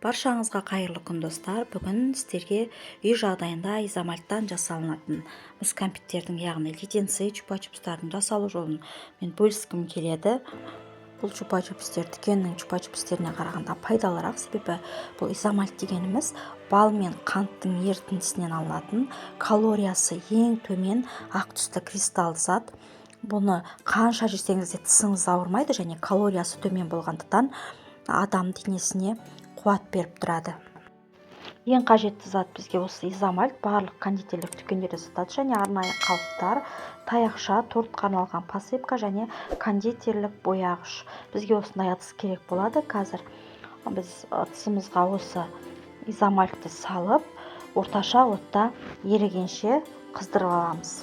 Баршаңызға қайырлы күн достар. Бүгін сіздерге үй жағдайында изомальттан жасалынатын мұз кәмпиттердің, яғни леденцы чупа-чупстардың жасалу жолын мен бөліскім келеді. Бұл чупа-чупстер дүкеннің чупа-чупстеріне қарағанда пайдалырақ, себебі бұл изомальт дегеніміз бал мен қанттың ерітіндісінен алынатын, калориясы ең төмен ақ түсті кристалды зат. Бұны қанша жесеңіз де тісіңіз ауырмайды және калориясы төмен болғандықтан адам денесіне қуат беріп тұрады. Ең қажетті зат бізге осы изомальт барлық кондитерлік дүкендерде сатылады және арнайы қалыптар, таяқша, тортқа арналған посыпка және кондитерлік бояғыш. Бізге осындай ыдыс керек болады. Қазір біз ыдысымызға осы изомальтты салып, орташа отта ерігенше қыздырып аламыз.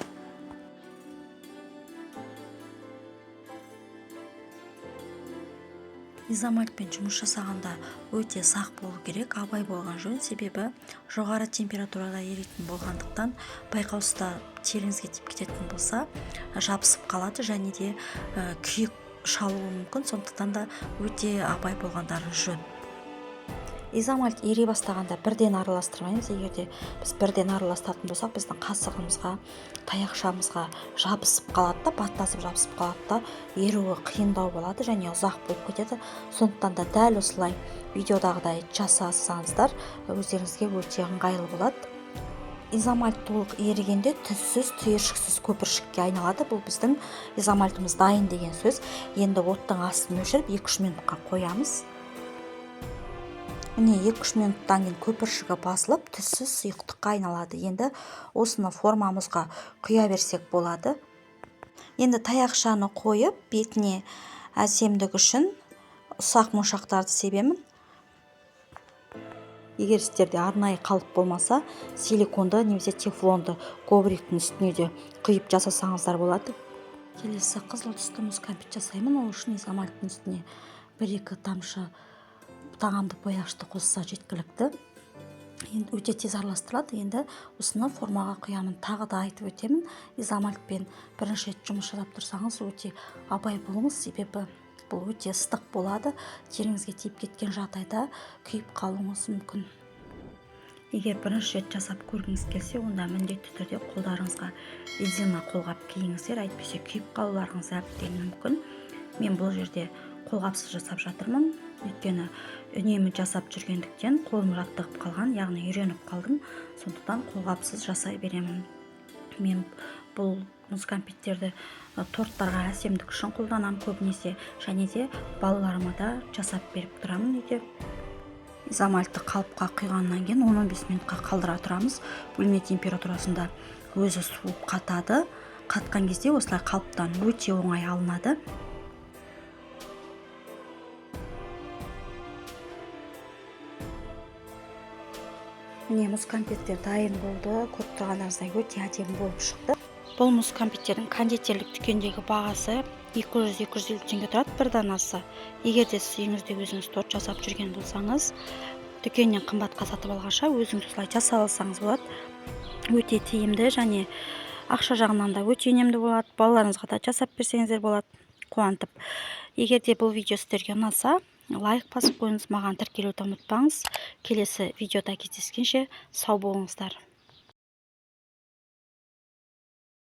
Изомальтпен жұмыс жасағанда өте сақ болу керек, абай болған жөн, себебі жоғары температурада еритін болғандықтан байқаусызда теріңізге тиіп кететін болса, жабысып қалады және де күйік шалуы мүмкін, сондықтан да өте абай болғандарыңыз жөн. Изомальт ери бастағанда бірден араластырмаймыз. Егерде біз бірден араластыратын болсақ, біздің қасығымызға, таяқшамызға жабысып қалады да, баттасып жабысып қалады да, еруі қиындау болады және ұзақ болып кетеді. Сондықтан да дәл осылай видеодағыдай жасасаңыздар, өздеріңізге өте ыңғайлы болады. Изомальт толық ерігенде түссіз, түйіршіксіз көпіршікке айналады. Бұл біздің изомальтымыз дайын деген сөз. Енді оттың астын өшіріп 2-3 минутқа қоямыз. Міне 2-3 минуттан кейін көпіршігі басылып, түссіз сұйықтыққа айналады. Енді осыны формамызға құя берсек болады. Енді таяқшаны қойып, бетіне әсемдік үшін ұсақ моншақтарды себемін. Егер сіздерде арнайы қалып болмаса, силиконды немесе тефлонды ковриктің үстіне де құйып жасасаңыздар болады. Келесі қызыл түсті мұз кәмпит жасаймын. Ол үшін изомальттың үстіне 1-2 тамшы тағамдық бояғышты қосса жеткілікті. Енді өте тез араластырылады. Енді осыны формаға құямын. Тағы да айтып өтемін. Изомальтпен бірінші рет жұмыс жасап тұрсаңыз, өте абай болыңыз, себебі бұл өте ыстық болады. Теріңізге тиіп кеткен жағдайда күйіп қалуыңыз мүмкін. Егер бірінші рет жасап көргіңіз келсе, онда міндетті түрде қолдарыңызға резина қолғап киіңіздер, әйтпесе күйіп қалуларыңыз әбден мүмкін. Мен бұл жерде қолғапсыз жасап жатырмын. Өйткені үнемі жасап жүргендіктен қолым жаттығып қалған, яғни үйреніп қалдым. Сондықтан қолғапсыз жасай беремін. Мен бұл мұз кәмпиттерді торттарға әсемдік үшін қолданамын көбінесе, және де балаларыма да жасап беріп тұрамын үйде. Изомальтты қалыпқа құйғаннан кейін 10-15 минутқа қалдыра тұрамыз. Бөлме температурасында өзі суып қатады. Қатқан кезде осылай қалыптан өте оңай алынады. Міне мұз кәмпиттер дайын болды. Көріп тұрғандарыңыздай өте әдемі болып шықты. Бұл мұз кәмпиттердің кондитерлік дүкендегі бағасы 200-250 теңге тұрады бір данасы. Егер де сіз үйіңізде өзіңіз торт жасап жүрген болсаңыз, дүкеннен қымбатқа сатып алғанша өзіңіз осылай жасап алсаңыз болады. Өте тиімді және ақша жағынан да өте үнемді болады. Балаларыңызға да жасап берсеңіздер болады, қуантып. Егер де бұл видео сіздерге ұнаса, лайк басып қойыңыз, маған тіркелуді ұмытпаңыз. Келесі видеода кездескенше сау болыңыздар.